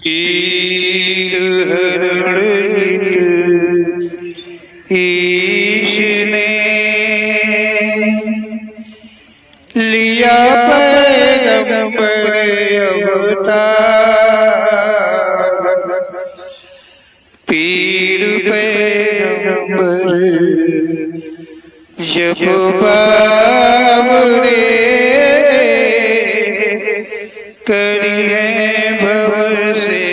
पीर हरणित ईश ने लिया पैगंबर अवतार। पीर पैगंबर जब बाबरे करिए भव से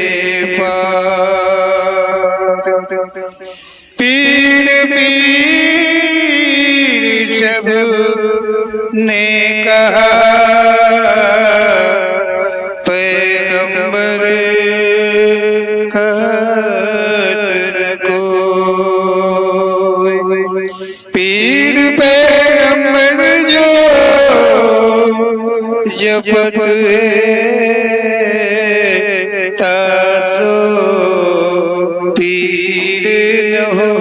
पार। पीर पीर सब ने कहा पैगंबर कहत न कोई। पीर पैगंबर जो जपत तासो पीर न होय,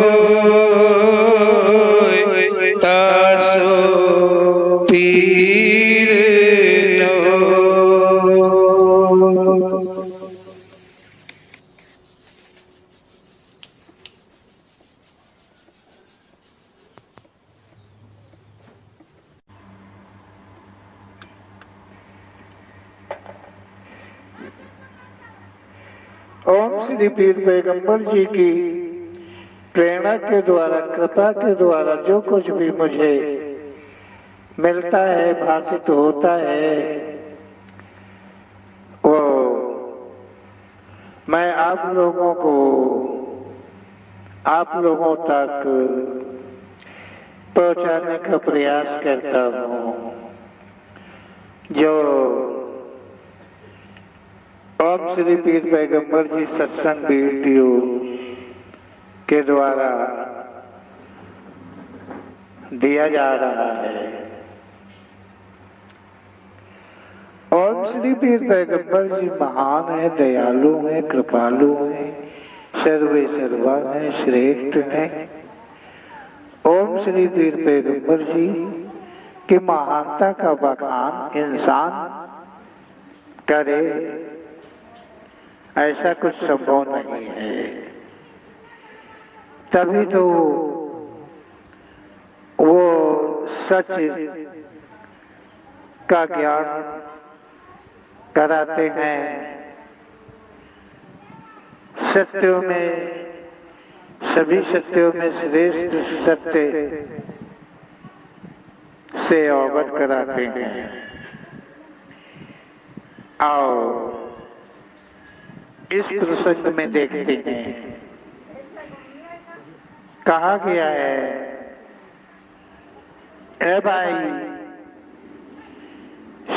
तासो पीर न होय। ओम श्री पीर पैगंबर जी की प्रेरणा के द्वारा, कृपा के द्वारा जो कुछ भी मुझे मिलता है, भाषित होता है, वो मैं आप लोगों को, आप लोगों तक पहुंचाने का प्रयास करता हूँ। जो ओम श्री पीर पैगंबर जी सत्संग वीडियो के द्वारा दिया जा रहा है। ओम श्री पीर पैगंबर जी महान है, दयालु है, कृपालु है, सर्वे सर्वान है, श्रेष्ठ है। ओम श्री पीर पैगंबर जी की महानता का बखान इंसान करे ऐसा कुछ संभव नहीं है। तभी तो वो सच का ज्ञान कराते हैं। सत्यों में, सभी सत्यों में श्रेष्ठ सत्य से अवगत कराते हैं। आओ इस प्रसंग में देखते हैं, कहा गया है, ए भाई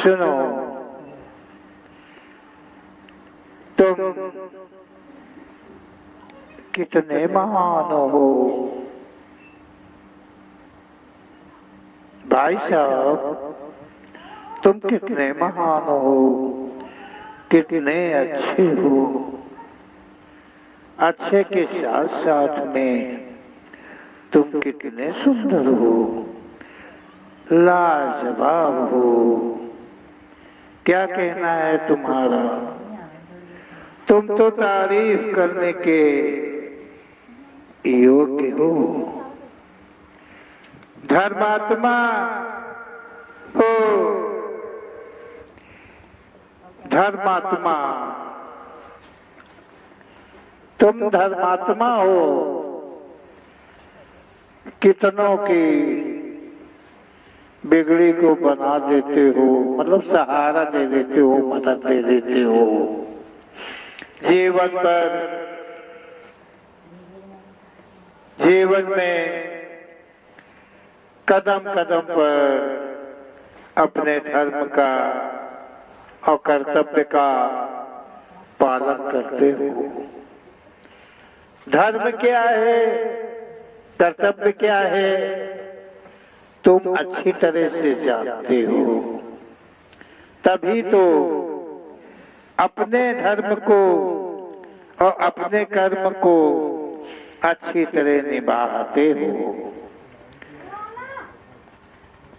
सुनो, तुम कितने महान हो। भाई साहब तुम कितने महान हो, कितने अच्छे हो। अच्छे के साथ साथ में तुम कितने सुंदर हो, लाजवाब हो। क्या कहना है तुम्हारा। तुम तो तारीफ करने के योग्य हो। धर्मात्मा हो, धर्मात्मा, तुम धर्मात्मा हो। कितनों की बिगड़ी को बना देते हो, मतलब सहारा दे देते हो, मदद दे देते हो। जीवन पर, जीवन में कदम कदम पर अपने धर्म का और कर्तव्य का पालन करते हो। धर्म क्या है, कर्तव्य क्या है, तुम अच्छी तरह से जानते हो। तभी तो अपने धर्म को और अपने कर्म को अच्छी तरह निभाते हो।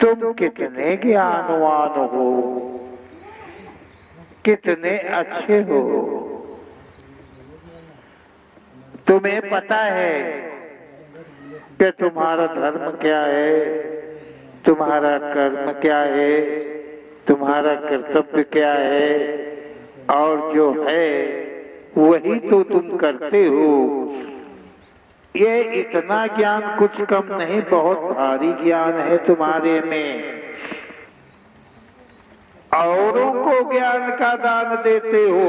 तुम कितने ज्ञानवान हो, कितने अच्छे हो। तुम्हें पता है कि तुम्हारा धर्म क्या है, तुम्हारा कर्म क्या है, तुम्हारा कर्तव्य क्या है, और जो है वही तो तुम करते हो। ये इतना ज्ञान कुछ कम नहीं, बहुत भारी ज्ञान है तुम्हारे में। औरों को ज्ञान का दान देते हो।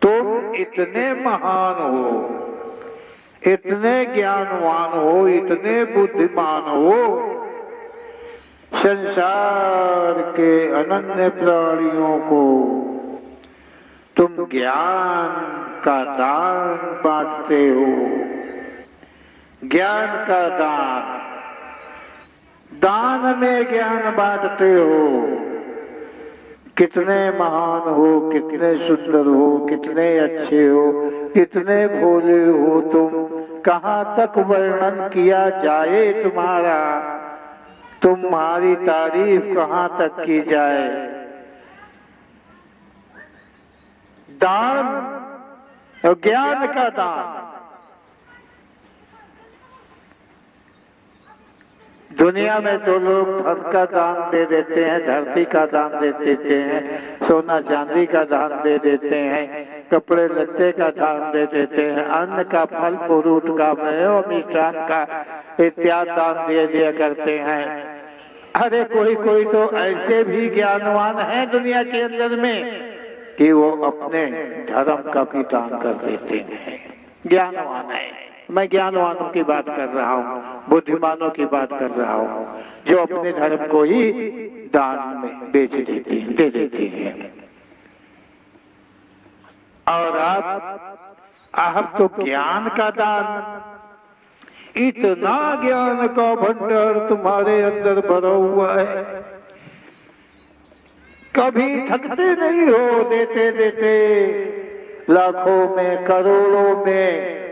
तुम इतने महान हो, इतने ज्ञानवान हो, इतने बुद्धिमान हो, संसार के अनन्य प्राणियों को तुम ज्ञान का दान बांटते हो। ज्ञान का दान, दान में ज्ञान बांटते हो। कितने महान हो, कितने सुंदर हो, कितने अच्छे हो, कितने भोले हो तुम, कहाँ तक वर्णन किया जाए तुम्हारा, तुम्हारी तारीफ कहाँ तक की जाए। दान और ज्ञान का दान, दुनिया में तो लोग धन का दान दे देते हैं, धरती का दान दे देते हैं, सोना चांदी का दान दे देते हैं, कपड़े लत्ते का दान दे देते हैं, अन्न का, फल फ्रूट का, और मिष्ठान का इत्यादि दान दे दिया करते हैं। अरे कोई कोई तो ऐसे भी ज्ञानवान हैं दुनिया के अंदर में कि वो अपने धर्म का भी दान कर देते हैं। ज्ञानवान है, मैं ज्ञानवानों की बात कर रहा हूँ, बुद्धिमानों की बात कर रहा हूँ, जो अपने धर्म को ही दान में बेच देते हैं, दे देते हैं। और आप तो ज्ञान का दान, इतना ज्ञान का भंडार तुम्हारे अंदर भरा हुआ है, कभी थकते नहीं हो, देते देते लाखों में, करोड़ों में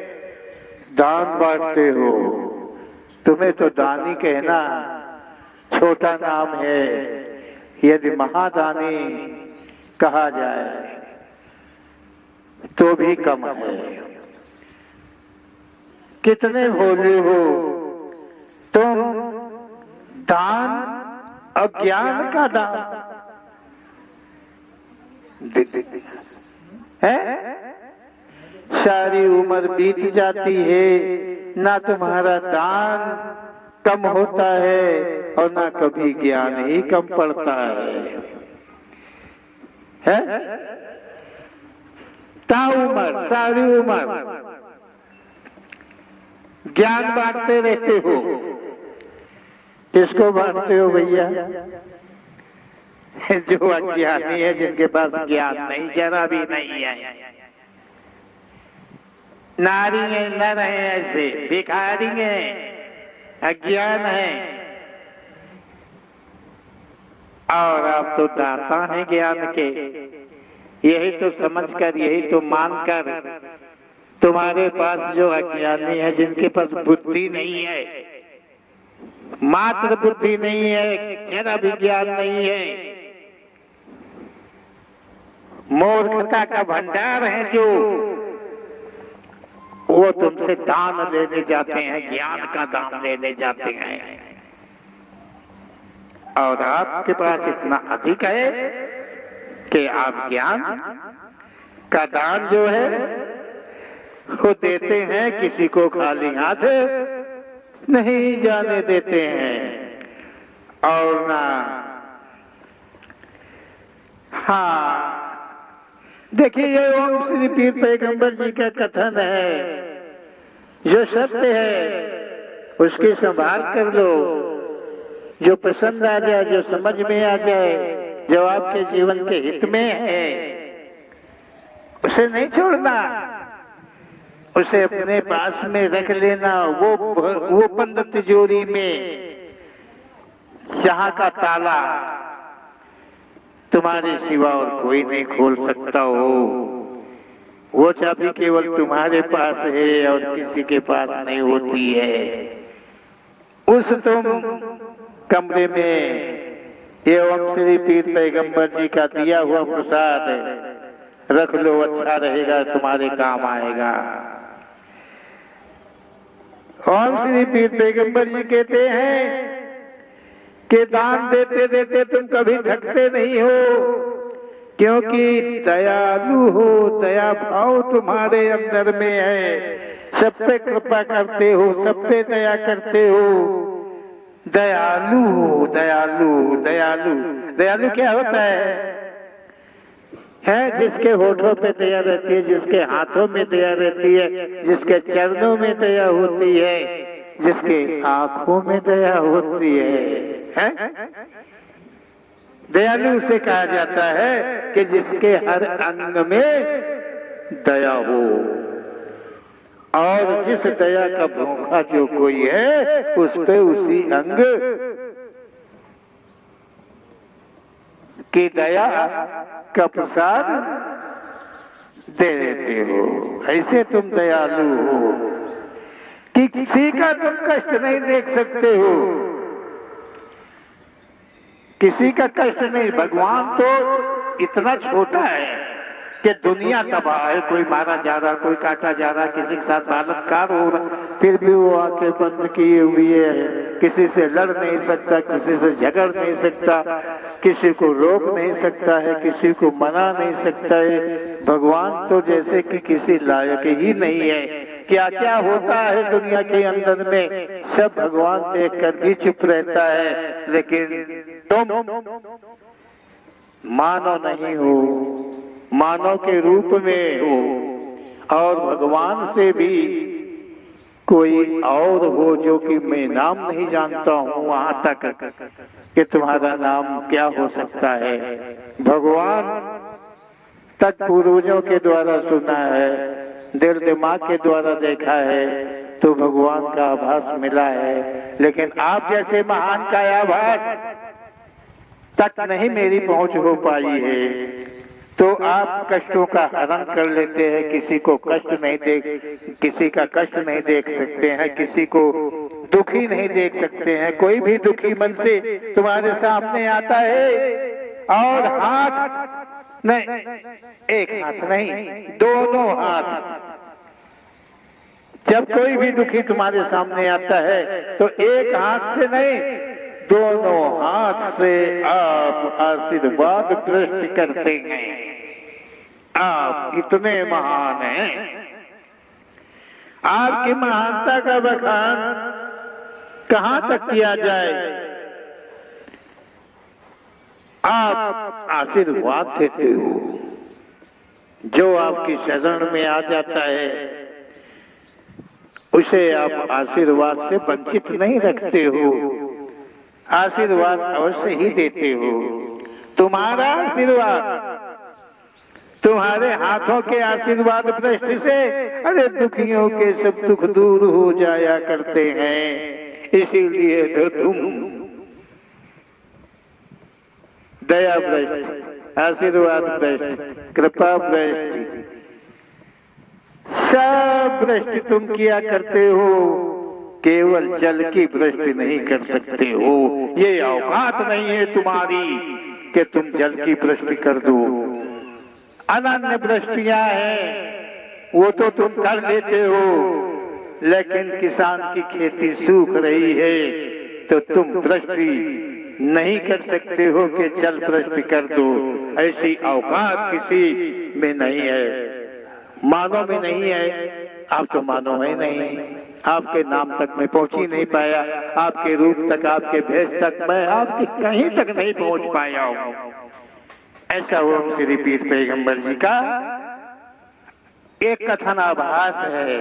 दान बांटते हो। तुम्हें तो दानी कहना छोटा नाम है, यदि महादानी कहा जाए तो भी कम है। कितने भोले हो तुम, दान अज्ञान का दान है। सारी उम्र बीत जाती है, ना तुम्हारा दान कम होता है और ना कभी ज्ञान ही कम पड़ता है? ताउम्र, सारी उम्र ज्ञान बांटते रहते हो। किसको बांटते हो भैया? जो अज्ञानी है, जिनके पास ज्ञान नहीं, जरा भी नहीं है। नारी है, नर है, ऐसे भिखारी है, अज्ञान है। और आप तो दाता हैं ज्ञान के। यही तो समझकर, यही तो मानकर तुम्हारे पास जो अज्ञानी है, जिनके पास बुद्धि नहीं है, मात्र बुद्धि नहीं है, जरा भी ज्ञान नहीं है, मूर्खता का भंडार है, जो वो तुमसे दान लेने जाते हैं, ज्ञान का दान लेने जाते हैं। और आपके पास इतना अधिक है कि आप ज्ञान का दान जो है वो देते हैं, किसी को खाली हाथ नहीं जाने देते हैं। और ना, हाँ, देखिए ये ओम श्री पीर पैगंबर जी का कथन है, जो सत्य है उसकी संभाल कर लो, जो पसंद आ जाए, जो समझ में आ जाए, जो आपके जीवन के हित में है, उसे नहीं छोड़ना, उसे अपने पास में रख लेना। वो बंद तिजोरी में जहां का ताला तुम्हारे सिवा और कोई नहीं खोल सकता हो, वो चाबी केवल तुम्हारे पास है और किसी के पास नहीं होती है। उस तुम कमरे में ये ओम श्री पीर पैगंबर जी का दिया हुआ प्रसाद रख लो, अच्छा रहेगा, तुम्हारे काम आएगा। ओम श्री पीर पैगंबर जी कहते हैं कि दान देते देते तुम कभी थकते नहीं हो, क्योंकि दयालु हो, दया भाव तुम्हारे अंदर में है, सब पे कृपा करते हो, सब पे दया करते हो, दयालु हो, दयालु। दयालु दयालु क्या होता है जिसके होठों पे दया रहती है, जिसके हाथों में दया रहती है, जिसके चरणों में दया होती है, जिसके आंखों में दया होती है? दयालु उसे कहा जाता है कि जिसके हर अंग में दया हो, और जिस दया का भूखा जो कोई है उस पे उसी अंग की दया का प्रसाद दे देते हो। ऐसे तुम दयालु हो कि किसी का तुम कष्ट नहीं देख सकते हो, किसी का कष्ट नहीं। भगवान तो इतना छोटा है कि दुनिया तबाह है, कोई मारा जा रहा, कोई काटा जा रहा, किसी के साथ बलात्कार हो रहा, फिर भी वो आंखें बंद किए हुए है, किसी से लड़ नहीं सकता, किसी से झगड़ नहीं सकता, किसी को रोक नहीं सकता है, किसी को मना नहीं सकता है। भगवान तो जैसे कि किसी लायक ही नहीं है। क्या क्या होता है दुनिया के अंदर में सब भगवान देख कर भी चुप रहता है, लेकिन तुम मानव नहीं हो, मानव के रूप में हो, और भगवान से भी कोई और हो जो कि मैं नाम नहीं जानता हूँ वहां तक कि तुम्हारा नाम क्या हो सकता है। भगवान तक पूर्वजों के द्वारा सुना है, दिल दिमाग के द्वारा देखा है, तो भगवान का आभास मिला है, लेकिन आप जैसे महान का आभास तक नहीं मेरी पहुंच हो पाई है। तो आप कष्टों का हरण कर लेते हैं, किसी को कष्ट नहीं किसी का कष्ट नहीं देख सकते हैं, किसी को दुखी नहीं देख सकते हैं। कोई भी दुखी मन से तुम्हारे सामने आता है और हाथ नहीं, एक हाथ नहीं, दोनों हाथ, जब कोई भी दुखी तुम्हारे सामने आता है तो एक हाथ से नहीं, दोनों हाथ से आप आशीर्वाद दृष्टि करते हैं। आप इतने महान हैं, आपकी महानता का बखान कहां तक किया जाए। आप आशीर्वाद देते हो, जो आपकी शरण में आ जाता है उसे आप आशीर्वाद से वंचित नहीं रखते हो, आशीर्वाद अवश्य ही देते हो। तुम्हारा आशीर्वाद, तुम्हारे हाथों के आशीर्वाद दृष्टि से अरे दुखियों के सब दुख दूर हो जाया करते हैं। इसीलिए तो तुम दया भ्रष्ट, आशीर्वाद भ्रष्ट, कृपा भ्रष्ट, सब भ्रष्ट तुम किया करते हो, केवल जल की भ्रष्ट नहीं कर सकते हो। ये औकात नहीं है तुम्हारी कि तुम जल की भ्रष्ट कर दो। अनन्य भ्रष्टियां हैं वो तो तुम कर लेते हो, लेकिन किसान की खेती सूख रही है तो तुम भ्रष्टि नहीं कर सकते हो कि जल भ्रष्ट कर दो। ऐसी औकात किसी में नहीं है, मानव में नहीं है। आप तो मानव है नहीं, आपके नाम तक मैं पहुंच ही नहीं पाया, आपके रूप तक, आपके भेष तक मैं आपके कहीं तक नहीं पहुंच पाया हूं। ऐसा ओम श्री पीर पैगंबर जी का एक कथन आभास है।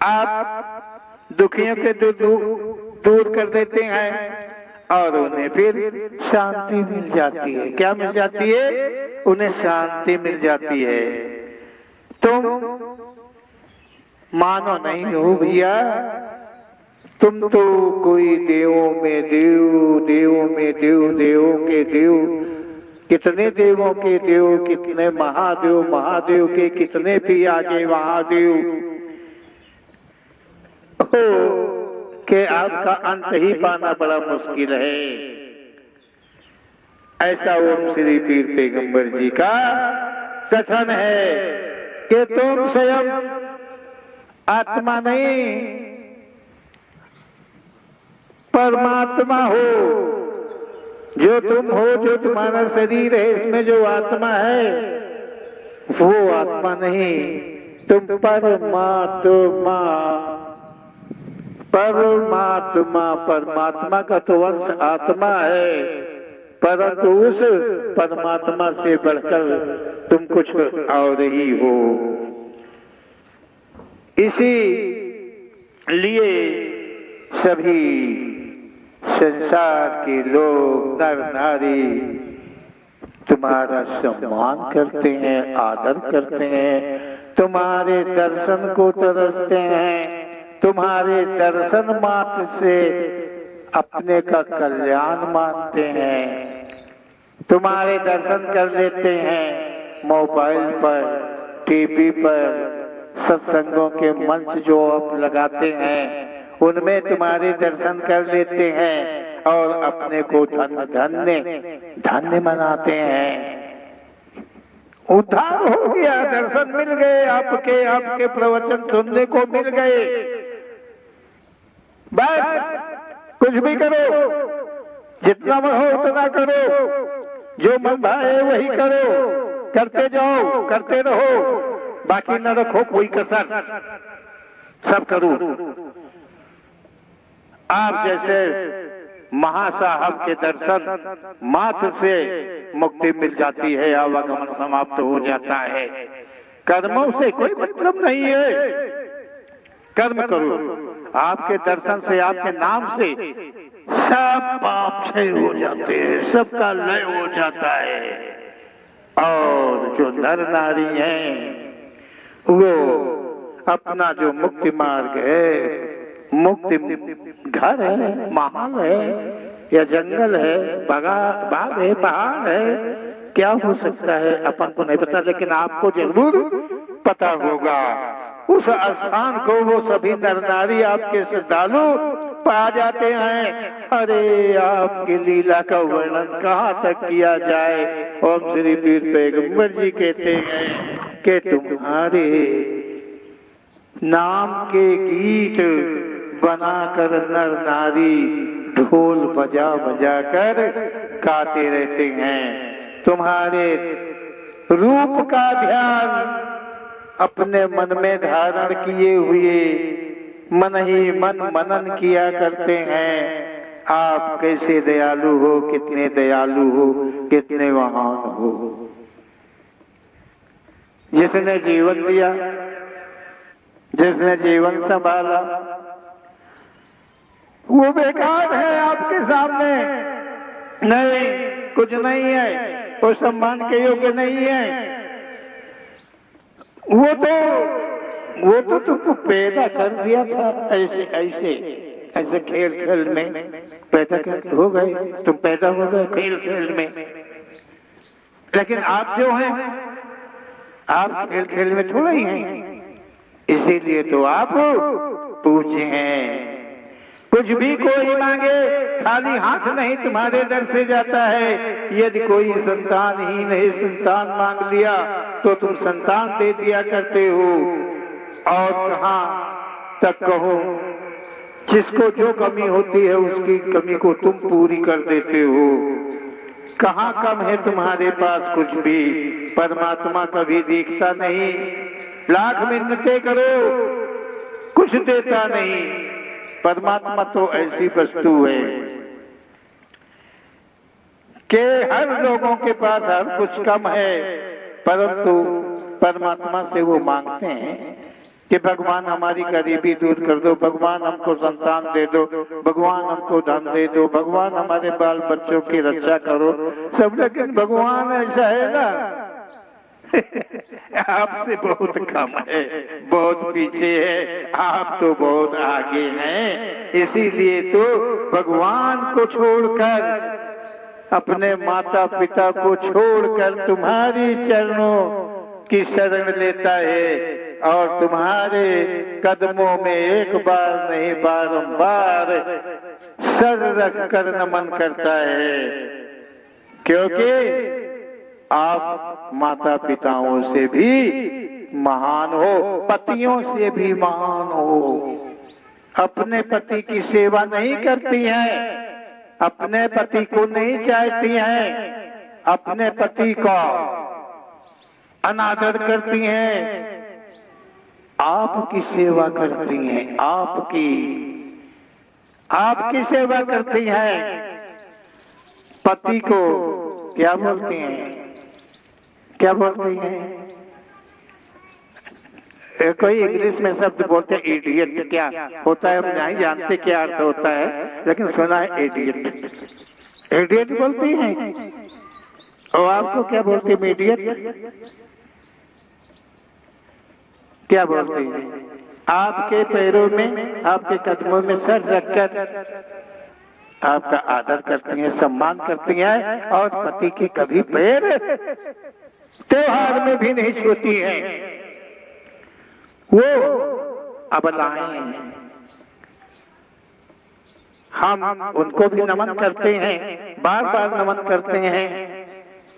आप दुखियों के दूर कर देते हैं और उन्हें फिर शांति मिल जाती है। क्या मिल जाती है? उन्हें शांति मिल जाती है। तुम मानो नहीं हो भैया, तुम तो कोई देवों में देव, देवों में देव, देवों के देव, कितने देवों के देव, कितने महादेव, महादेव के कितने भी आगे महादेव हो कि आपका अंत ही पाना बड़ा मुश्किल है। ऐसा ओम श्री पीर पैगंबर जी का कथन है कि तुम स्वयं आत्मा नहीं परमात्मा हो। जो तुम हो, जो तुम्हारा शरीर है, इसमें जो आत्मा है वो आत्मा नहीं, तुम परमात्मा। परमात्मा, परमात्मा का तो अंश आत्मा है, परंतु उस परमात्मा से बढ़कर तुम कुछ और ही हो। इसी लिए सभी संसार के लोग नर नारी तुम्हारा सम्मान करते हैं, आदर करते हैं, तुम्हारे दर्शन को तरसते हैं, तुम्हारे दर्शन मात्र से अपने का कल्याण मानते हैं, तुम्हारे दर्शन कर लेते हैं। मोबाइल पर, टीवी पर सत्संगों के मंच जो आप लगाते हैं उनमें तुम्हारे दर्शन कर लेते हैं और अपने को धन्य मनाते हैं। उद्धार हो गया, दर्शन मिल गए, आपके प्रवचन सुनने को मिल गए। बस कुछ भी करो, जितना मन हो उतना करो, जो मन भाए वही करो, करते जाओ, करते रहो, बाकी न रखो कोई कसर, सब करो। आप जैसे महासाहब के दर्शन मात्र से मुक्ति मिल जाती है, आवागमन समाप्त हो जाता है। कर्मों से कोई मतलब नहीं है, कर्म करो। आपके दर्शन से, आपके नाम से सब पाप क्षय हो जाते हैं, सबका लय हो जाता है। और जो नर नारी हैं वो अपना जो मुक्ति मार्ग है, मुक्ति घर है, महल है या जंगल है, बाग है, पहाड़ है, क्या हो सकता है अपन को नहीं पता, लेकिन आपको जरूर पता होगा। उस स्थान को वो सभी नर नारी आपके श्रद्धालु पा जाते हैं। अरे आपकी लीला का वर्णन कहाँ तक किया जाए। ओम श्री पीर पैगंबर जी कहते हैं कि तुम्हारे नाम के गीत बनाकर नर नारी ढोल बजा बजा कर गाते रहते हैं। तुम्हारे रूप का ध्यान अपने मन में धारण किए हुए मन ही मन मनन किया करते हैं। आप कैसे दयालु हो, कितने दयालु हो, कितने महान हो। जिसने जीवन दिया, जिसने जीवन संभाला, वो बेकार है आपके सामने, नहीं कुछ नहीं है, वो सम्मान के योग्य नहीं है। वो तो तुमको पैदा कर दिया था, ऐसे खेल खेल में पैदा कर हो गए, तुम पैदा हो गए खेल खेल में। लेकिन आप जो हैं, आप खेल खेल में थोड़ा ही हैं, इसीलिए तो आप पूछे हैं। कुछ भी कोई मांगे खाली हाथ नहीं तुम्हारे दर से जाता है। यदि कोई संतानहीन है, संतान मांग लिया तो तुम संतान दे दिया करते हो। और कहाँ तक कहो, जिसको जो कमी होती है उसकी कमी को तुम पूरी कर देते हो। कहाँ कम है तुम्हारे पास कुछ भी। परमात्मा कभी दिखता नहीं, लाख मिन्नतें करो कुछ देता नहीं। परमात्मा तो ऐसी वस्तु है कि हर लोगों के पास हर कुछ कम है, परंतु परमात्मा से वो मांगते हैं कि भगवान हमारी गरीबी दूर कर दो, भगवान हमको संतान दे दो, भगवान हमको धन दे दो, भगवान हमारे बाल बच्चों की रक्षा करो सब। लेकिन भगवान ऐसा है ना आपसे बहुत कम है, बहुत पीछे है, आप तो बहुत आगे हैं। इसीलिए तो भगवान को छोड़कर, अपने माता पिता को छोड़कर तुम्हारी चरणों की शरण लेता है और तुम्हारे कदमों में एक बार नहीं बारंबार सर रख कर नमन करता है क्योंकि आप माता पिताओं से भी महान हो, पतियों से भी महान हो। अपने पति की सेवा नहीं करती हैं, अपने पति को नहीं चाहती हैं, अपने पति का अनादर करती हैं, आपकी सेवा करती हैं, आपकी सेवा करती हैं। पति को क्या बोलती हैं, क्या बोलती हैं? कोई इंग्लिश में शब्द बोलते हैं इडियट, क्या होता है हम नहीं जानते क्या अर्थ होता है, लेकिन सुना है इडियट। इडियट बोलती हैं। और आपको क्या बोलती है? इडियट क्या बोलती हैं? आपके पैरों में, आपके कदमों में सर रखकर आपका आदर करती हैं, सम्मान करती हैं, और पति के कभी पैर त्योहार में भी नहीं छूती हैं। वो अबलाएं हैं, हम उनको भी नमन करते हैं, बार बार नमन करते हैं।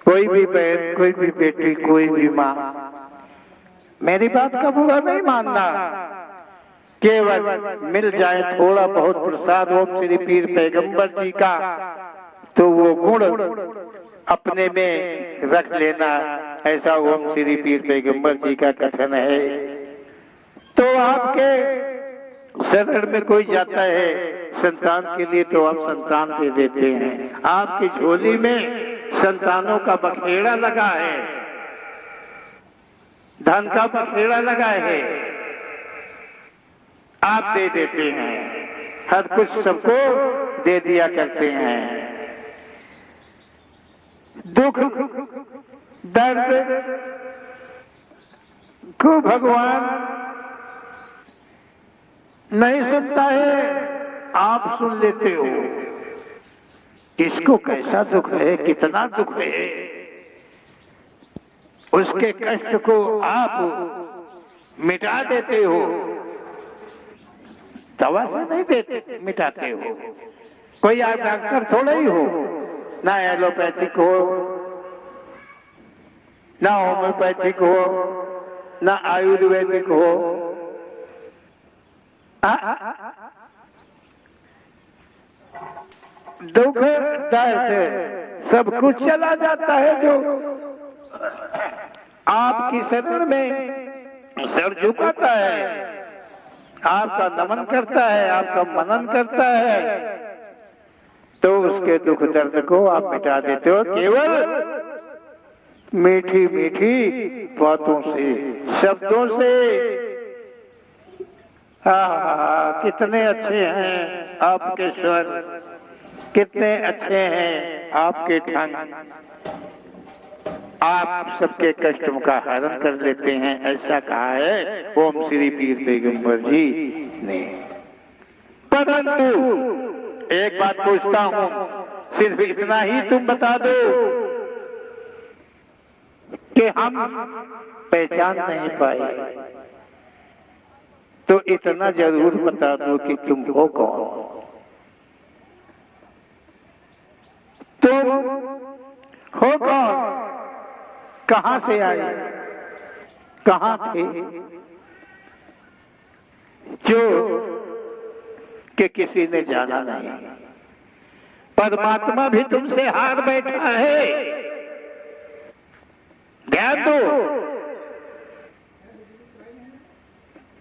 कोई भी बहन, कोई भी बेटी, कोई भी माँ, मेरी बात का बुरा नहीं मानना, केवल मिल जाए थोड़ा बहुत प्रसाद ओम श्री पीर पैगंबर जी का, तो वो गुण अपने में रख लेना, ऐसा ओम श्री पीर पैगंबर जी का कथन है। तो आपके शरण में कोई जाता है संतान के लिए, तो आप संतान दे देते हैं। आपकी झोली में संतानों का बखेड़ा लगा है, धन का बखेड़ा लगा है, आप दे देते हैं, हर कुछ सबको दे दिया करते हैं। दुख दर्द को भगवान नहीं सुनता है, आप सुन लेते हो। किसको कैसा दुख है, कितना दुख है, उसके कष्ट को आप मिटा देते हो, दवा से नहीं देते, मिटाते हो। कोई आप डॉक्टर थोड़ा ही हो, ना एलोपैथिक हो, ना होम्योपैथिक हो, ना आयुर्वेदिक हो। दुख दर्द सब कुछ चला जाता है जो आपकी शरण में सर झुकाता है, आपका नमन करता है, आपका मनन करता है, तो उसके दुख दर्द को आप मिटा देते हो केवल मीठी मीठी बातों से, शब्दों से। कितने अच्छे हैं आपके स्वर, कितने अच्छे हैं आपके ढंग, आप सबके कष्टों का हरण कर लेते हैं, ऐसा कहा है ओम श्री पीर पैगंबर जी ने। परंतु एक बात पूछता हूं, सिर्फ इतना ही तुम बता दो कि हम पहचान नहीं पाए, तो इतना जरूर बता दो कि तुम हो कौन। तुम हो कौन, कहां से आए, कहां थे, जो कि किसी ने जाना नहीं। परमात्मा भी तुमसे हार बैठा है, ध्यान दो।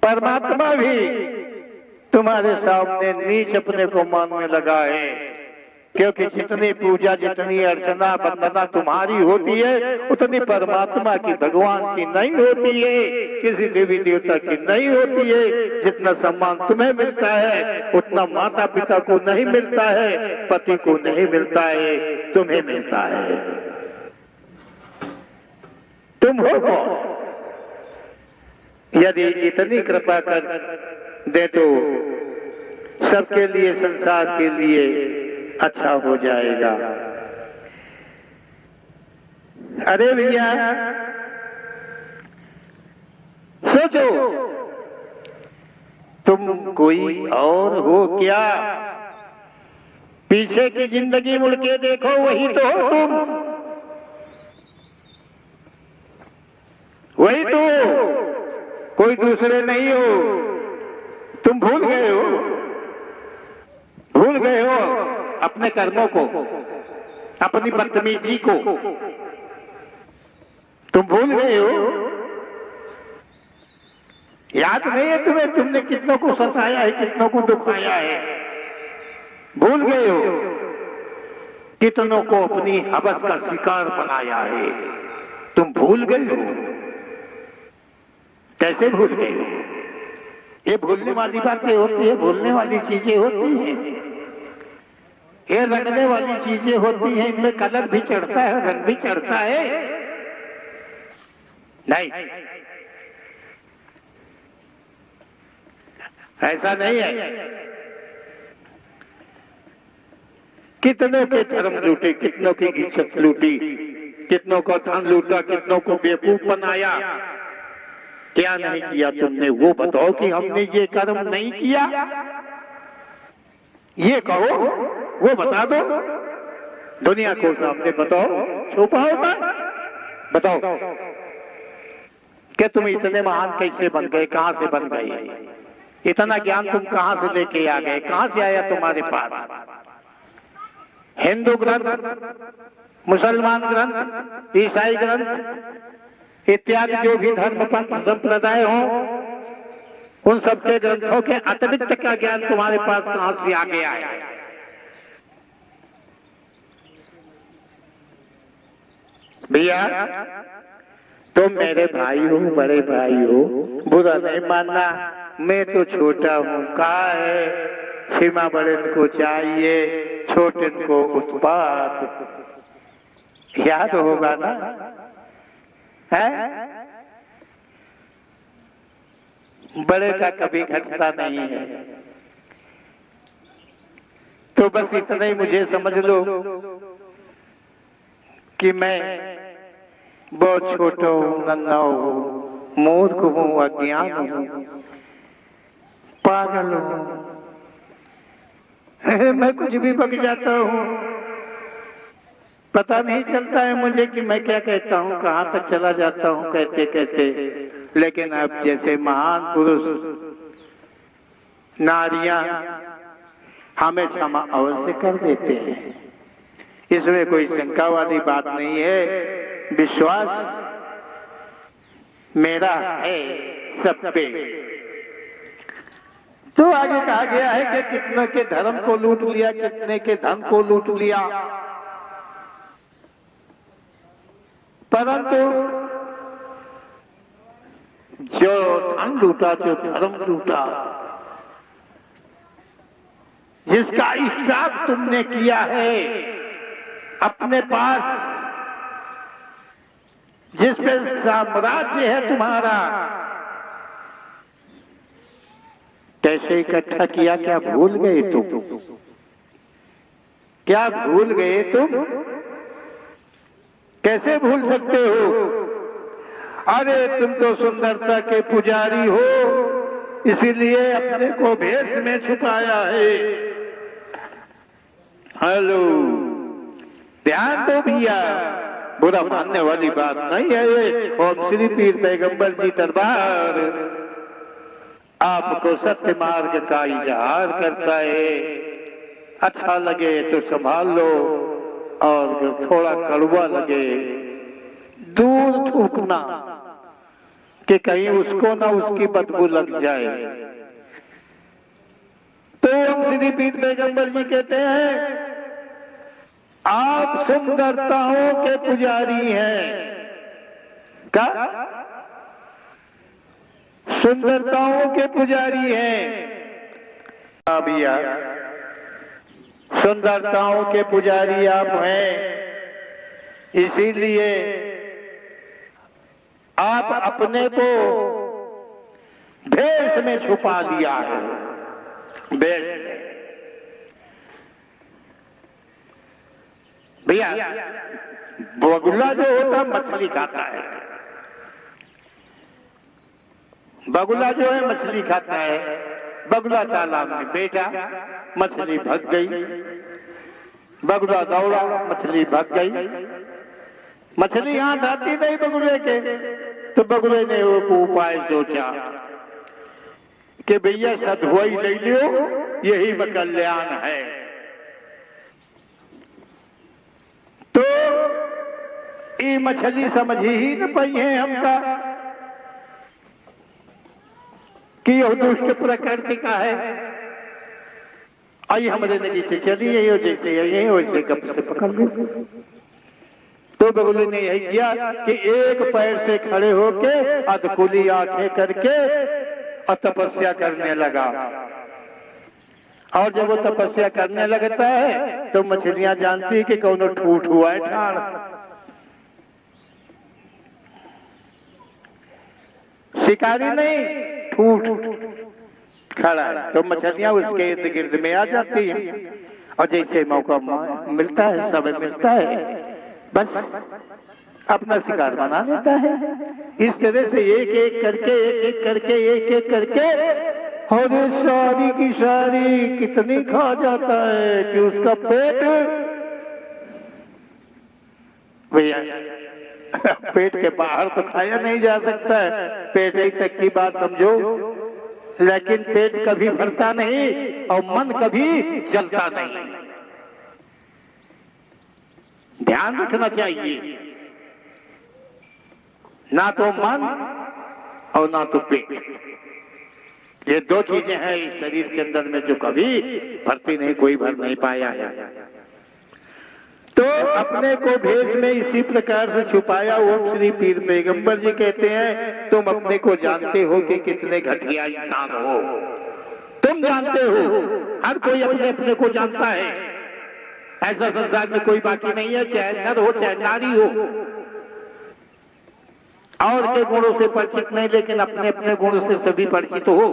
परमात्मा भी तुम्हारे सामने नीच अपने को मानने लगा है, क्योंकि जितनी पूजा, जितनी अर्चना वंदना तुम्हारी होती है, उतनी परमात्मा की, भगवान की नहीं होती है, किसी देवी देवता की नहीं होती है। जितना सम्मान तुम्हें मिलता है उतना माता पिता को नहीं मिलता है, पति को नहीं मिलता है, तुम्हें मिलता है। तुम हो कौन? यदि इतनी कृपा कर दे तो सबके लिए, संसार के लिए अच्छा हो जाएगा। अरे भैया सोचो, तुम कोई और हो क्या? पीछे की जिंदगी मुड़ के देखो, वही तो हो तुम। वही तो, कोई दूसरे नहीं हो। तुम भूल गए हो, भूल गए हो अपने कर्मों को, अपनी बदतमीजी को तुम भूल गए हो। याद नहीं है तुम्हें, तुमने कितनों को सताया है, कितनों को दुखाया है। भूल गए हो कितनों को अपनी हवस का शिकार बनाया है। तुम भूल गए हो। कैसे भूल गए हो? ये भूलने वाली बातें होती है, भूलने वाली चीजें होती हैं, ये रंगने वाली चीजें होती हैं। इनमें कलर भी चढ़ता है, रंग भी चढ़ता है। नहीं, ऐसा नहीं है। कितनों के धर्म लूटे, कितनों की इज्जत लूटी, कितनों को धन लूटा, कितनों को बेवकूफ बनाया। क्या नहीं किया तुमने? वो बताओ कि हमने ये कर्म नहीं किया। ये कहो, वो बता दो दुनिया को सामने। बताओ, छुपा होता? बताओ कि तुम इतने महान कैसे बन गए, कहां से बन गए? इतना ज्ञान तुम कहां से लेके आ गए? कहां से आया तुम्हारे पास? हिंदू ग्रंथ, मुसलमान ग्रंथ, ईसाई ग्रंथ इत्यादि जो भी धर्म पंथ संप्रदाय हो, उन सबके ग्रंथों के अतिरिक्त का ज्ञान तुम्हारे पास कहां से आ गया है? भैया तुम मेरे भाई हो, बड़े भाई हो, बुरा नहीं मानना। मैं तो छोटा हूँ, कहा है सीमा बड़े को चाहिए, छोटे को उत्पात। याद होगा ना? है बड़े का कभी घटता नहीं है। तो बस इतना ही मुझे समझ लो कि मैं बहुत छोटा हूँ, नन्हा हूँ, मूर्ख हूँ, अज्ञान हूँ, पागल हूँ। मैं कुछ भी बक जाता हूँ, पता नहीं चलता है मुझे कि मैं क्या कहता हूँ, कहाँ तक चला जाता हूँ कहते कहते। लेकिन अब जैसे महान पुरुष नारियां हमें क्षमा अवश्य कर देते हैं, इसमें कोई शंका वाली बात नहीं है। विश्वास मेरा है सब पे। तो आगे कहा गया है कि कितने के धर्म को लूट लिया, कितने के धन को लूट लिया, परंतु जो धन लूटा, जो धर्म लूटा, जिसका इस्तेमाल तुमने किया है अपने पास, जिस पे साम्राज्य है तुम्हारा, कैसे इकट्ठा किया? क्या भूल गए तुम? क्या भूल गए तुम? कैसे भूल सकते हो? अरे तुम तो सुंदरता के पुजारी हो, इसीलिए अपने को भेष में छुपाया है। हेलो, ध्यान दो भैया, बुरा मानने वाली बात नहीं है ये। ओम श्री पीर पैगंबर जी दरबार आपको सत्य मार्ग का इजहार करता है। अच्छा लगे तो संभाल लो, और थोड़ा कड़वा लगे दूर थूकना कि कहीं उसको ना उसकी बदबू लग जाए। तो ओम श्री पीर पैगंबर जी कहते हैं, आप सुंदरताओं के पुजारी हैं। क्या? सुंदरताओं के पुजारी हैं। भैया सुंदरताओं के पुजारी आप हैं, इसीलिए आप अपने को भेष में छुपा लिया है। भेष भैया, बगुला जो होता मछली खाता है, बगुला जो है मछली खाता है। बगुला तालाब में बैठा, मछली भाग गई, बगुला दौड़ा, मछली भाग गई। मछली हाथ आती नहीं बगुले के, तो बगुले ने वो उपाय सोचा कि भैया सधुआई ले लियो, यही में कल्याण है। तो ये मछली समझ ही न पाई है हमका कि यह दुष्ट प्रकृति का है। आई हमारे नदी से चली यही जैसे यही वैसे गप से पकड़ ली। तो बगुले ने यही किया कि एक पैर से खड़े होके अधकुली आंखें करके और तपस्या करने लगा। और जब वो तपस्या करने लगता है तो मछलियां जानती है कि कौन ठूठ हुआ है ठाड़। शिकारी नहीं, ठूठ खड़ा है। तो मछलियां उसके इर्द गिर्द में आ जाती हैं और जैसे मौका मिलता है, समय मिलता है, बस अपना शिकार बना लेता है। इस तरह से एक एक करके और सारी की सारी कितनी खा जाता है कि उसका पेट, भैया पेट के बाहर तो खाया नहीं जा सकता है, पेट ही तक की बात समझो। लेकिन पेट कभी भरता नहीं और मन कभी जलता नहीं। ध्यान रखना चाहिए, ना तो मन और ना तो पेट, ये दो चीजें हैं इस शरीर के अंदर में जो कभी भरती नहीं, कोई भर नहीं पाया है। तो अपने को भेष में इसी प्रकार से छुपाया। ओम श्री पीर पैगंबर जी कहते हैं, तुम अपने को जानते हो कि कितने घटिया इंसान हो। तुम जानते हो, हर कोई अपने अपने को जानता है। ऐसा संसार में कोई बाकी नहीं है, चाहे नर हो चाहे नारी हो, और के गुणों से परिचित नहीं, लेकिन अपने अपने गुणों से सभी परिचित हो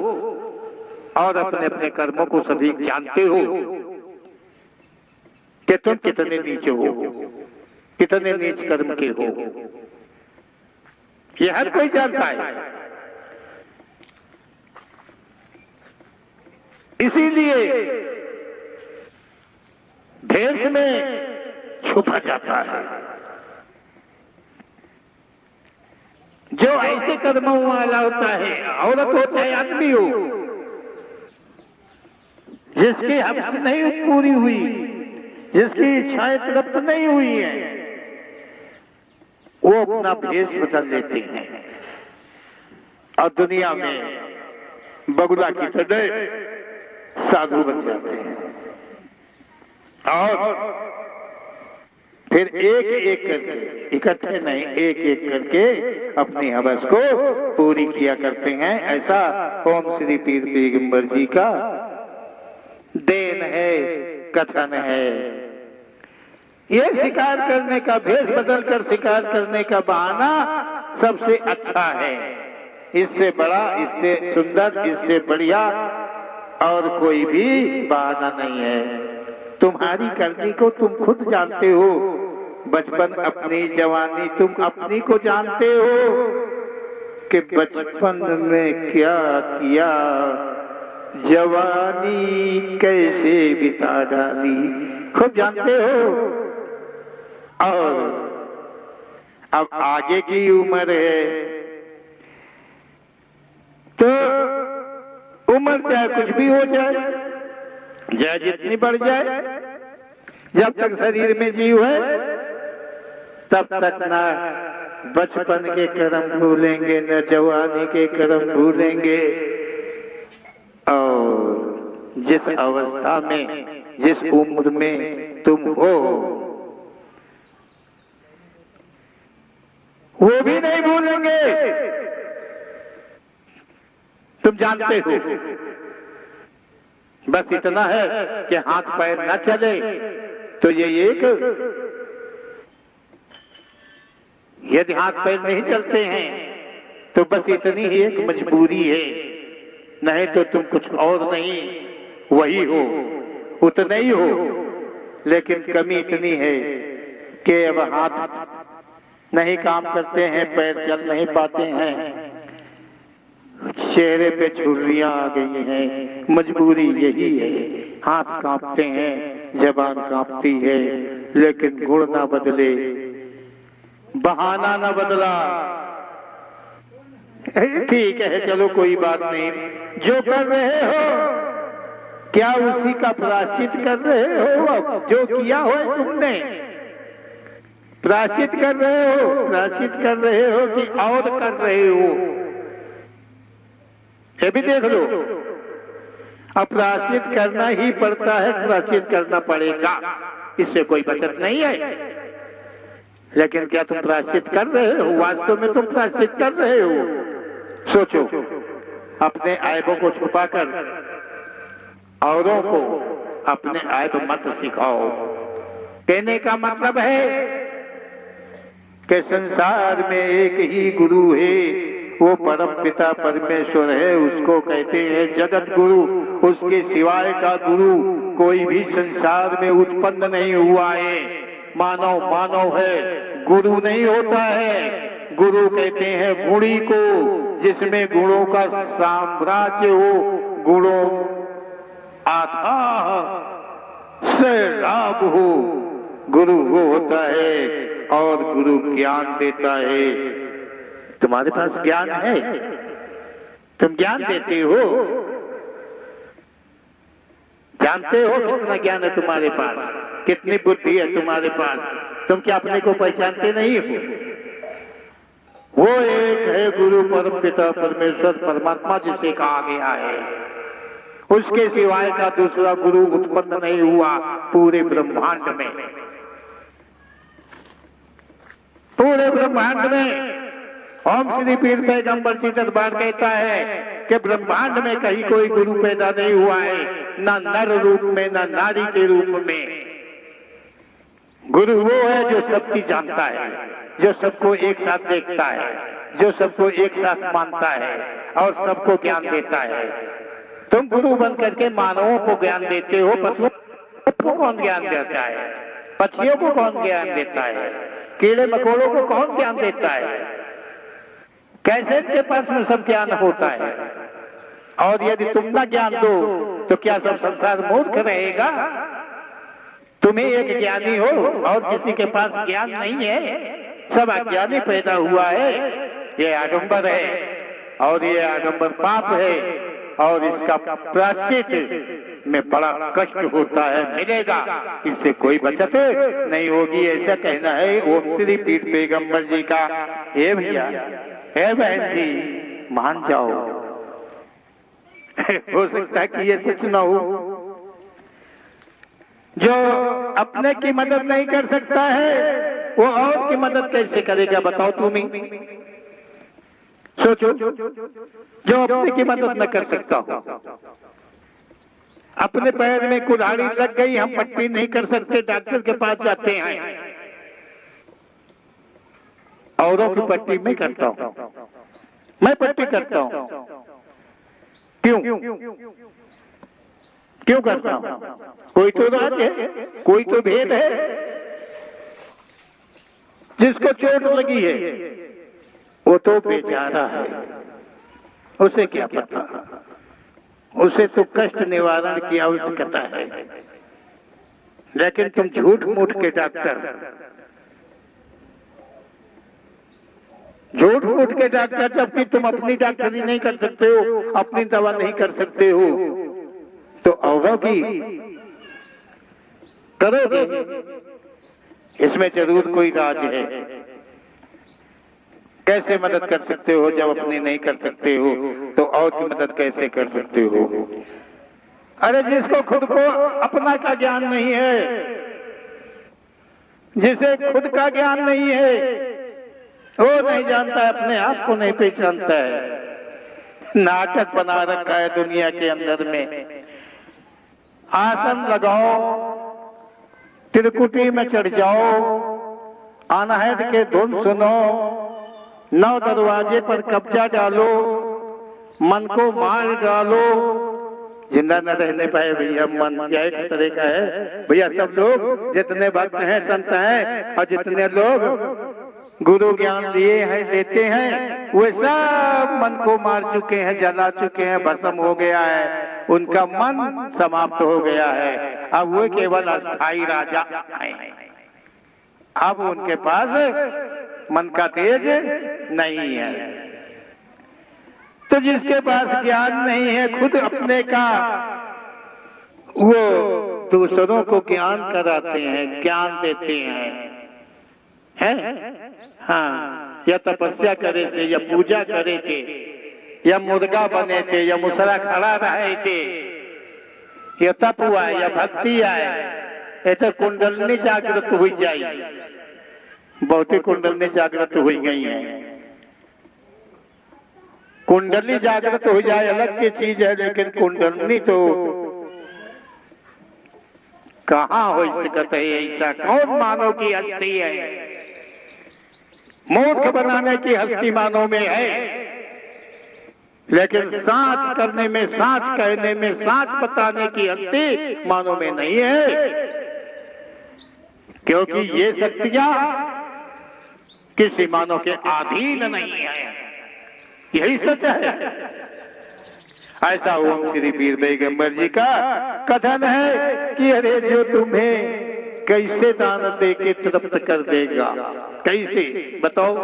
और अपने अपने कर्मों को सभी जानते हो कि तुम कितने नीचे हो, कितने नीच कर्म के हो। ये हर कोई जानता है। इसीलिए भेष में छुपा जाता है। जो ऐसे कर्मों वाला होता है, औरत हो चाहे आदमी हो, जिसकी हवस नहीं पूरी हुई, जिसकी इच्छाएं तृप्त नहीं हुई है, वो अपना भेष बदल लेते हैं और दुनिया में बगुला की तरह साधु बन जाते हैं। और फिर एक एक करके, इकट्ठे नहीं, एक एक करके अपनी हवस को पूरी किया करते हैं। ऐसा ओम श्री पीर पैगंबर जी का देन है, कथन है। ये शिकार करने का, भेष बदलकर शिकार करने का बहाना सबसे अच्छा है। इससे बड़ा, इससे सुंदर, इससे बढ़िया और कोई भी बहाना नहीं है। तुम्हारी करनी को तुम खुद जानते हो। बचपन, अपनी जवानी तुम अपनी को जानते हो कि बचपन में क्या किया, जवानी कैसे बिता डाली, खुद जानते हो। और अब आगे की उम्र है, तो उम्र चाहे कुछ भी हो जाए, चाहे जितनी बढ़ जाए, जब तक शरीर में जीव है तब तक ना बचपन के कर्म भूलेंगे, न जवानी के कर्म भूलेंगे। और जिस अवस्था में, जिस उम्र में तुम हो, वो भी नहीं भूलेंगे। तुम जानते हो, बस इतना है कि हाथ पैर न चले तो ये एक, यदि हाथ पैर नहीं चलते हैं तो बस इतनी ही एक मजबूरी है, नहीं तो तुम कुछ और नहीं, वही हो, उतने ही हो। लेकिन कमी इतनी है कि अब हाथ नहीं काम करते हैं, पैर चल नहीं पाते हैं, चेहरे पे झुर्रियां आ गई हैं। मजबूरी यही है, हाथ कांपते हैं, जबान कांपती है, लेकिन गुण ना बदले, बहाना न बदला। ठीक है, चलो कोई बात नहीं। जो कर रहे हो क्या उसी का प्रायश्चित कर रहे हो? अब जो किया हो तुमने प्रायश्चित कर रहे हो, प्रायश्चित कर रहे हो कि और कर रहे हो? ये भी देख लो। अब प्रायश्चित करना ही पड़ता है, प्रायश्चित करना पड़ेगा, इससे कोई बचत नहीं है। लेकिन क्या तुम प्रायश्चित कर रहे हो? वास्तव में तुम प्रायश्चित कर रहे हो? सोचो, अपने ऐबों को छुपाकर औरों को अपने ऐब मत सिखाओ। कहने का मतलब है कि संसार में एक ही गुरु है, वो परम पिता परमेश्वर है, उसको कहते हैं जगत गुरु। उसके सिवाय का गुरु कोई भी संसार में उत्पन्न नहीं हुआ है। मानव मानव है, गुरु नहीं होता है। गुरु कहते हैं गुणी को, जिसमें गुणों का साम्राज्य हो, गुणों अथाह सैलाब हो, गुरु वो होता है। और गुरु ज्ञान देता है। तुम्हारे पास ज्ञान है, तुम ज्ञान देते हो, जानते हो कितना ज्ञान है तुम्हारे पास, कितनी बुद्धि है तुम्हारे पास। तुम क्या अपने को पहचानते नहीं हो? वो एक है गुरु परम पिता परमेश्वर परमात्मा, जिसे कहा गया है। उसके सिवाय का दूसरा गुरु उत्पन्न नहीं हुआ पूरे ब्रह्मांड में। पूरे ब्रह्मांड में ओम श्री पीर पैगंबर जी दरबार कहता है कि ब्रह्मांड में कहीं कोई गुरु पैदा नहीं हुआ है, न नर रूप में न नारी के रूप में। गुरु वो है जो सबकी जानता है, जो सबको एक साथ देखता है, जो सबको एक साथ मानता है और सबको ज्ञान देता है। तुम गुरु बन करके मानवों को ज्ञान देते हो, पशुओं को कौन ज्ञान देता है? पक्षियों को कौन ज्ञान देता है? कीड़े मकोड़ों को कौन ज्ञान देता है? कैसे इनके पास में सब ज्ञान होता है? और यदि तुम ना ज्ञान दो तो क्या सब संसार मूर्ख रहेगा? तुम्हें एक ज्ञानी हो और किसी के पास ज्ञान नहीं है, सब अज्ञानी पैदा हुआ है। ये आडंबर है और ये आडंबर पाप है और इसका प्रायश्चित में बड़ा कष्ट होता है, मिलेगा, इससे कोई बचत नहीं होगी। ऐसा कहना है ओम श्री पीर पैगंबर जी का। हे भैया, हे बहन जी, मान जाओ। हो सकता है कि ये सच न हो। जो अपने की मदद नहीं कर सकता है वो और की मदद कैसे करेगा? बताओ तुम ही सोचो। जो अपने की मदद न कर सकता हो, अपने पैर में कुल्हाड़ी लग गई, हम पट्टी नहीं कर सकते, डॉक्टर के पास जाते हैं। औरों की पट्टी मैं करता हूं, मैं पट्टी करता हूं। क्यों क्यों करता हूं? कोई तो राज है, कोई तो भेद है। जिसको चोट लगी है वो तो बेचारा है, उसे क्या पता, उसे तो कष्ट निवारण की आवश्यकता है। लेकिन तुम झूठ मूठ के डॉक्टर, झूठ मूठ के डॉक्टर, जबकि तुम अपनी डॉक्टरी नहीं कर सकते हो, अपनी दवा नहीं कर सकते हो, तो औरों की करोगे। इसमें जरूर कोई राज है। कैसे मदद कर सकते हो जब अपनी नहीं कर सकते हो, तो और की मदद कैसे कर सकते हो? अरे जिसको खुद को अपना का ज्ञान नहीं है, जिसे खुद का ज्ञान नहीं है, वो नहीं जानता है, अपने आप को नहीं पहचानता है। नाटक बना रखा है दुनिया के अंदर में। आसन लगाओ, त्रिकुटी में चढ़ जाओ, अनहद के धुन सुनो, 9 दरवाजे पर कब्जा डालो, मन को मार डालो। जिंदा न रहने पाए भैया मन, क्या एक तरह का है भैया। सब लोग जितने भक्त हैं, संत हैं, और जितने लोग गुरु ज्ञान लिए हैं, लेते हैं, वे सब मन को मार चुके हैं, जला चुके हैं, भस्म हो गया है, उनका मन समाप्त हो गया है। अब वो केवल अस्थाई राजा हैं। अब उनके पास मन का तेज नहीं है। तो जिसके पास ज्ञान नहीं है खुद अपने का, वो दूसरों को ज्ञान कराते हैं, ज्ञान देते हैं? हाँ, या तपस्या करे थे, या पूजा करे थे, या मुर्गा बने थे, या मुसरा खड़ा रहे थे, या तप हुआ, या भक्ति आए, ऐसे कुंडलनी जागृत हुई जाए। बहुती कुंडलनी जागृत हुई गई है। कुंडली जागृत हो जाए अलग की चीज है, लेकिन कुंडलनी तो कहाँ हो सकता है? ऐसा कौन मानव की हस्ती है? मूर्ख बनाने की हस्ती मानव में है, लेकिन साच करने में, साच कहने में, साच बताने की हस्ती मानव में नहीं है, क्योंकि ये शक्तियां किसी मानव के अधीन नहीं है। यही सच है। ऐसा ओम श्री पीर पैगंबर जी का कथन है कि अरे जो तुम्हें कैसे दान दे के तृप्त कर देगा, कैसे बताओ?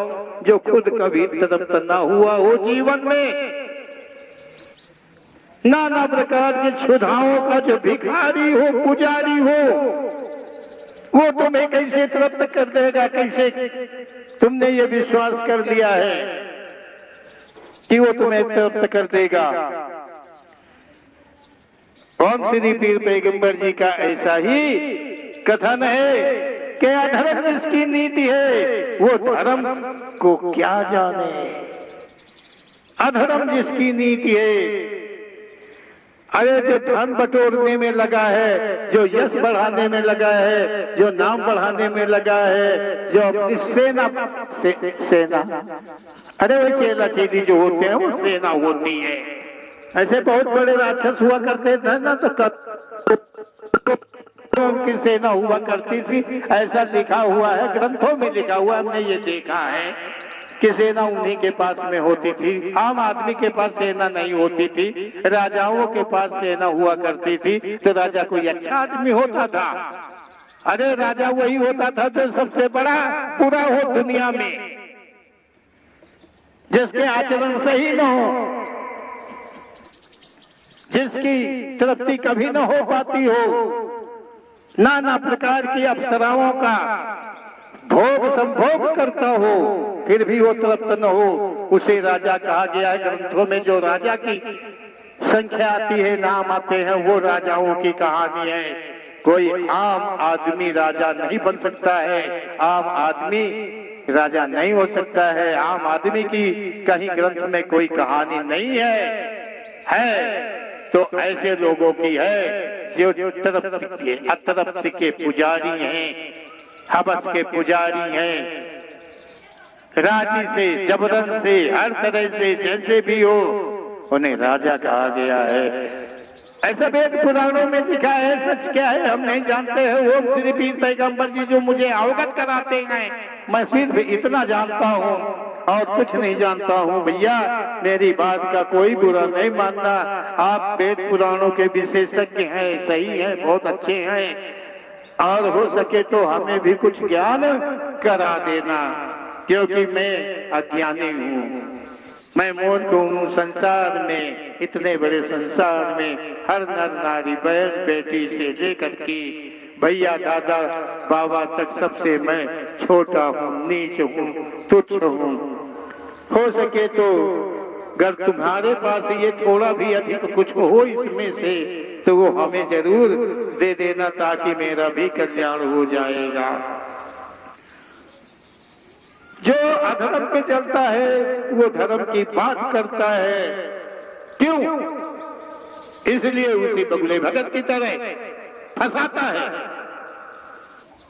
जो खुद कभी तृप्त ना हुआ हो जीवन में, नाना प्रकार की क्षुधाओं का जो भिखारी हो, पुजारी हो, वो तुम्हें कैसे तृप्त कर देगा? कैसे तुमने ये विश्वास कर लिया है कि वो तुम्हें तृप्त कर देगा? ओम श्री पीर पैगंबर जी का ऐसा ही कथन है कि अधर्म जिसकी नीति है वो धर्म को क्या जाने। अधर्म जिसकी नीति है, अरे जो धन बटोरने में लगा है, जो यश बढ़ाने में लगा है, जो नाम बढ़ाने में लगा है, जो अपनी सेना अरे वो चेला चेली जो होते हैं वो सेना होती है। ऐसे बहुत बड़े राक्षस हुआ करते थे ना, तो उनकी सेना हुआ करती थी। ऐसा लिखा हुआ है, ग्रंथों में लिखा हुआ, हमने ये देखा है कि सेना उन्हीं के पास में होती थी। आम आदमी के पास सेना नहीं होती थी, राजाओं के पास सेना हुआ करती थी। तो राजा कोई अच्छा आदमी होता था, अरे राजा वही होता था जो सबसे बड़ा बुरा हो दुनिया में, जिसके आचरण सही न हो, जिसकी तृप्ति कभी न हो पाती हो, नाना प्रकार की अप्सराओं का भोग संभोग करता हो, फिर भी वो तृप्त न हो, उसे राजा कहा गया है। ग्रंथों में जो राजा की संख्या आती है, नाम आते हैं, वो राजाओं की कहानी है। कोई आम आदमी राजा नहीं बन सकता है, आम आदमी राजा नहीं हो सकता है। आम आदमी की कहीं ग्रंथ में कोई कहानी नहीं है तो ऐसे लोगों की है जो अतृप्ति के पुजारी हैं, हवस के पुजारी हैं, राजी से, जबरन से, हर तरह से, जैसे भी हो, उन्हें राजा कहा गया है। ऐसा वेद पुराणों में लिखा है। सच क्या है हम नहीं जानते हैं। ओम श्री पीर पैगंबर जी जो मुझे अवगत कराते हैं, मैं सिर्फ इतना जानता हूँ और कुछ नहीं जानता हूँ। भैया मेरी बात का कोई बुरा नहीं मानना, आप वेद पुराणों के विशेषज्ञ हैं, सही हैं, बहुत अच्छे हैं, और हो सके तो हमें भी कुछ ज्ञान करा देना, क्योंकि मैं अज्ञानी हूँ, मैं मूर्ख हूँ। संसार में, इतने बड़े संसार में, हर नर नारी, बहन बेटी से लेकर के भैया दादा बाबा तक सबसे मैं छोटा हूँ, नीच हूँ, तुच्छ हूँ। हो सके तो अगर तुम्हारे पास ये थोड़ा भी अधिक कुछ हो इसमें से, तो वो हमें जरूर दे देना, ताकि मेरा भी कल्याण हो जाएगा। जो अधर्म पे चलता है वो धर्म की बात करता है। क्यों? इसलिए उसी बगुले भगत की तरह फंसाता है,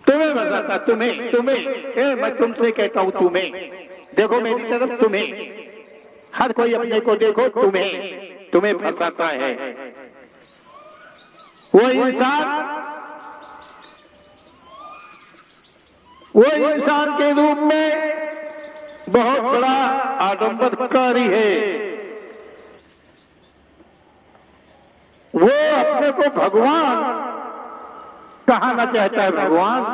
तुम्हें फंसाता, तुम्हें मैं तुमसे कहता हूं, तुम्हें देखो मेरी तरफ, तुम्हें, हर कोई अपने को देखो, तुम्हें फंसाता है। वो इंसान के रूप में बहुत बड़ा आडंबरकारी है। वो अपने को भगवान कहना चाहता है। भगवान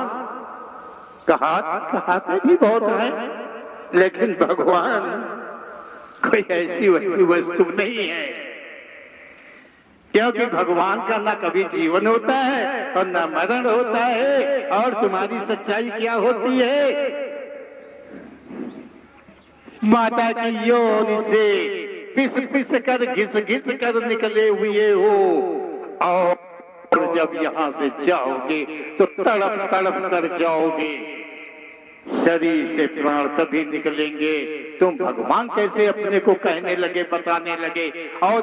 कहते भी बहुत है, लेकिन भगवान कोई ऐसी वस्तु नहीं है, क्योंकि भगवान का ना कभी जीवन होता है और ना मरण होता है। और तुम्हारी सच्चाई क्या होती है? माता की योनि से पिस पिस कर घिस घिस कर निकले हुए हो, और जब यहाँ से जाओगे तो तड़प तड़प कर जाओगे। शरीर से प्राण तभी निकलेंगे। तुम भगवान कैसे अपने को कहने लगे, बताने लगे? और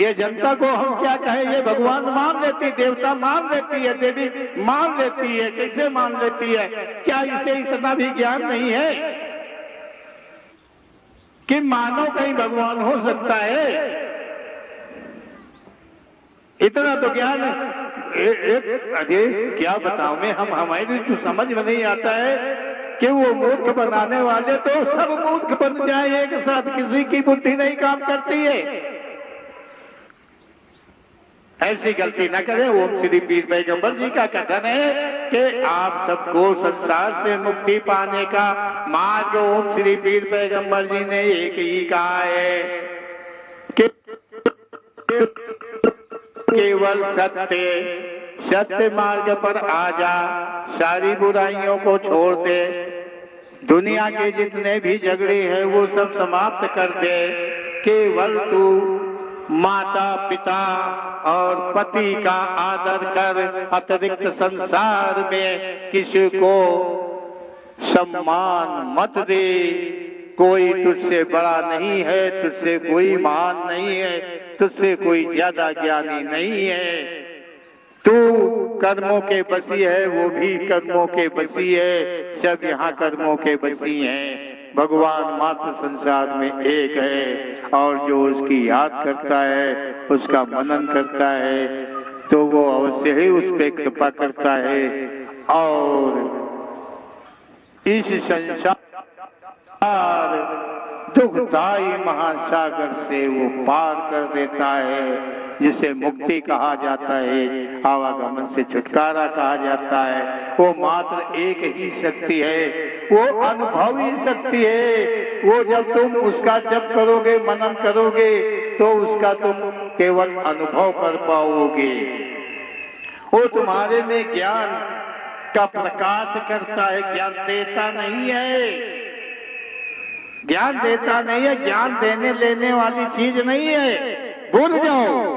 ये जनता को हम क्या कहें? ये भगवान मान लेती, देवता मान लेती है, देवी मान लेती है। कैसे मान लेती है? क्या इसे इतना भी ज्ञान नहीं है कि मानो कहीं भगवान हो सकता है? इतना तो ज्ञान अरे क्या बताऊं मैं, हमारी तो समझ में नहीं आता है कि वो मूर्ख बनाने वाले तो सब मूर्ख बन जाए एक साथ, किसी की बुद्धि नहीं काम करती है। ऐसी गलती न करें। ओम श्री पीर पैगंबर जी का कथन है कि आप सबको संसार से मुक्ति पाने का मार्ग ओम श्री पीर पैगंबर जी ने एक ही कहा है कि केवल सत्य मार्ग पर आ जा, सारी बुराइयों को छोड़ दे, दुनिया के जितने भी झगड़े हैं वो सब समाप्त कर दे। केवल तू माता पिता और पति का आदर कर, अतिरिक्त संसार में किसी को सम्मान मत दे। कोई तुझसे बड़ा नहीं है, तुझसे कोई महान नहीं है, तुझसे कोई ज्यादा ज्ञानी नहीं है। तू कर्मों के बसी है, वो भी कर्मों के बसी है, सब यहाँ कर्मों के बसी हैं। भगवान मात्र संसार में एक है, और जो उसकी याद करता है, उसका मनन करता है, तो वो अवश्य ही उस पर कृपा करता है और इस संसार दुखदायी महासागर से वो पार कर देता है, जिसे मुक्ति कहा जाता है, आवागमन से छुटकारा कहा जाता है। वो मात्र एक ही शक्ति है, वो अनुभवी शक्ति है। वो जब तुम उसका जप करोगे, मनन करोगे, तो उसका तुम केवल अनुभव कर पाओगे। वो तुम्हारे में ज्ञान का प्रकाश करता है, ज्ञान देता नहीं है। ज्ञान देता नहीं है, ज्ञान देने लेने वाली चीज नहीं है। भूल जाओ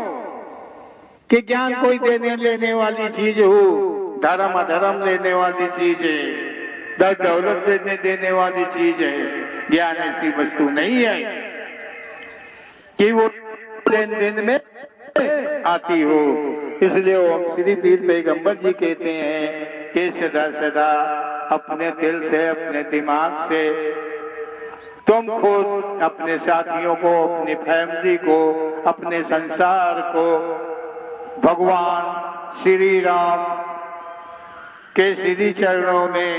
कि ज्ञान कोई देने लेने वाली चीज हो। धर्म अधर्म लेने वाली चीज है, दर दौलत देने वाली चीज है। ज्ञान ऐसी वस्तु नहीं है कि वो लेन देन में आती हो। इसलिए ओम श्री पीर पैगंबर जी कहते हैं कि सदा सदा अपने दिल से, अपने दिमाग से तुम खुद अपने साथियों को, अपनी फैमिली को, अपने संसार को भगवान श्री राम के श्री चरणों में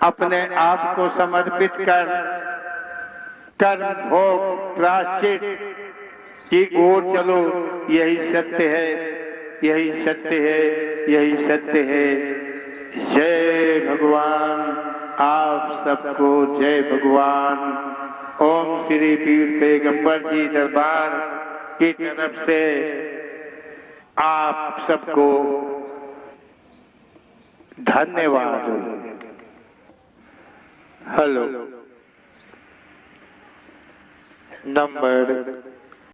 अपने आप को समर्पित कर कर्म भोग प्रायश्चित की ओर चलो। यही सत्य है, यही सत्य है, यही सत्य है। जय भगवान। आप सबको जय भगवान। ओम श्री पीर पैगंबर जी दरबार की तरफ से आप सबको धन्यवाद। हेलो। नंबर